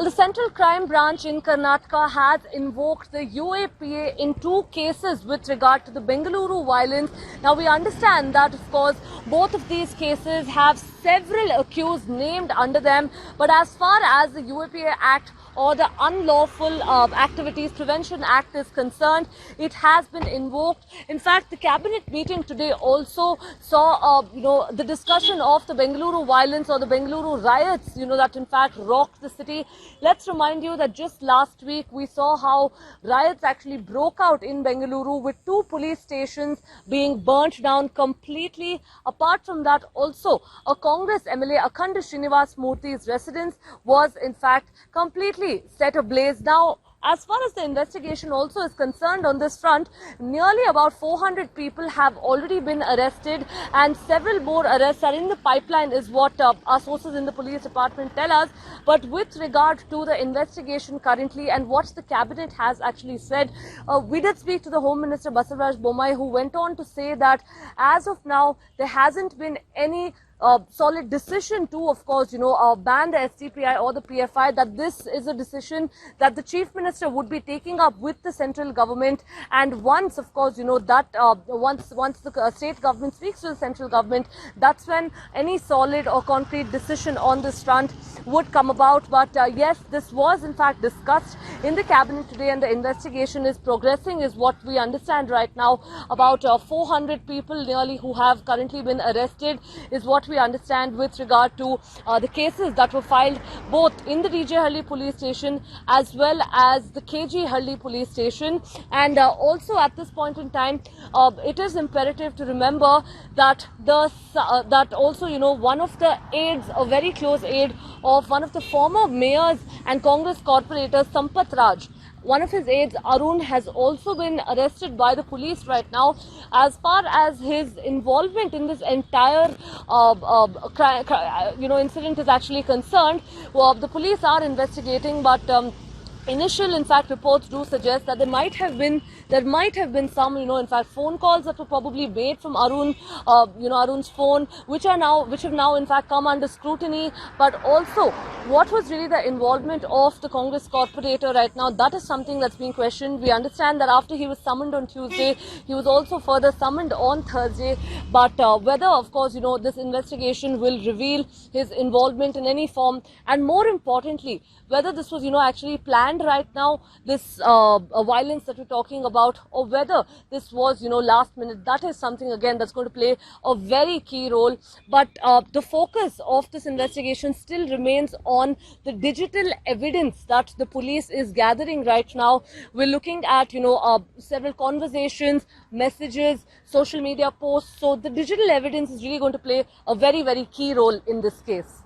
Well, the Central Crime Branch in Karnataka has invoked the UAPA in 2 cases with regard to the Bengaluru violence. Now, we understand that, of course, both of these cases have several accused named under them. But as far as the UAPA Act or the Unlawful Activities Prevention Act is concerned, it has been invoked. In fact, the cabinet meeting today also saw, the discussion of the Bengaluru violence or the Bengaluru riots, that in fact rocked the city. Let's remind you that just last week we saw how riots actually broke out in Bengaluru with 2 police stations being burnt down completely. Apart from that, also a Congress MLA, Akhand Srinivas Murthy's residence was in fact completely set ablaze. Now, as far as the investigation also is concerned on this front, nearly about 400 people have already been arrested and several more arrests are in the pipeline is what our sources in the police department tell us. But with regard to the investigation currently and what the cabinet has actually said, we did speak to the Home Minister Basavaraj Bommai, who went on to say that as of now there hasn't been any solid decision to, of course, ban the STPI or the PFI, that this is a decision that the Chief Minister would be taking up with the central government. And once, of course, once the state government speaks to the central government, that's when any solid or concrete decision on this front would come about. But yes, this was in fact discussed in the cabinet today and the investigation is progressing, is what we understand right now. About 400 people nearly who have currently been arrested is what we understand with regard to the cases that were filed both in the DJ Halli police station as well as the KG Halli police station. And also at this point in time, it is imperative to remember that one of the aides, a very close aide of one of the former mayors and Congress corporators, Sampath Raj, one of his aides, Arun, has also been arrested by the police right now. As far as his involvement in this entire incident is actually concerned, the police are investigating, but initial, in fact, reports do suggest that there might have been some, in fact, phone calls that were probably made from Arun, Arun's phone, which have now, in fact, come under scrutiny. But also, what was really the involvement of the Congress corporator right now? That is something that's being questioned. We understand that after he was summoned on Tuesday, he was also further summoned on Thursday. But whether, of course, this investigation will reveal his involvement in any form, and more importantly, whether this was, actually planned right now, this violence that we're talking about, or whether this was, last minute, that is something, again, that's going to play a very key role. But the focus of this investigation still remains on the digital evidence that the police is gathering right now. We're looking at, several conversations, messages, social media posts. So the digital evidence is really going to play a very, very key role in this case.